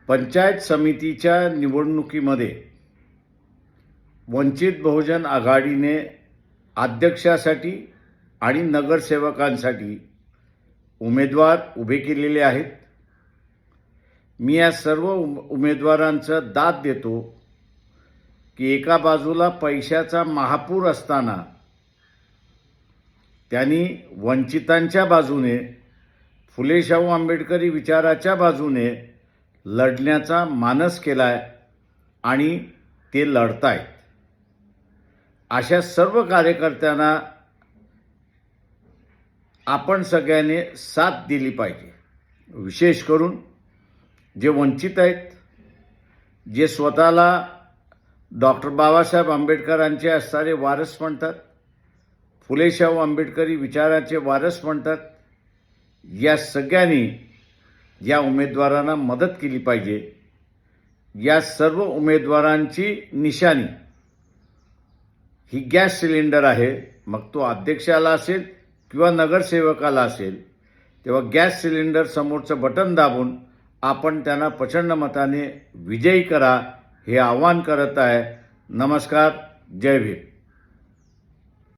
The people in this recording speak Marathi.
पंचायत समितीच्या निवडणुकीमध्ये वंचित बहुजन आघाडीने अध्यक्षासाठी आणि नगरसेवकांसाठी उमेदवार उभे केलेले आहेत। मी या सर्व उमेदवारांचं दाद देतो की एका बाजूला पैशाचा महापूर असताना त्यांनी वंचितांच्या बाजूने, फुले शाहू आंबेडकरी विचाराच्या बाजूने लढण्याचा मानस केलाय आणि ते लढतायत। अशा सर्व कार्यकर्त्यांना आपण सगळ्यांनी साथ दिली पाहिजे। विशेष करून जे वंचित आहेत, जे स्वतःला डॉक्टर बाबासाहेब आंबेडकरांचे असणारे वारस म्हणतात, फुले शाहू आंबेडकरी विचाराचे वारस म्हणतात, या सगळ्यांनी या उमेदवारांना मदत केली पाहिजे। या सर्व उमेदवारांची निशाणी ही गॅस सिलेंडर आहे। मग तो अध्यक्षाला असेल किंवा नगरसेवकाला असेल, तेव्हा गॅस सिलेंडर समोरचं बटन दाबून आपण त्यांना प्रचंड मताने विजयी करा हे आवाहन करत आहे। नमस्कार, जय भीम।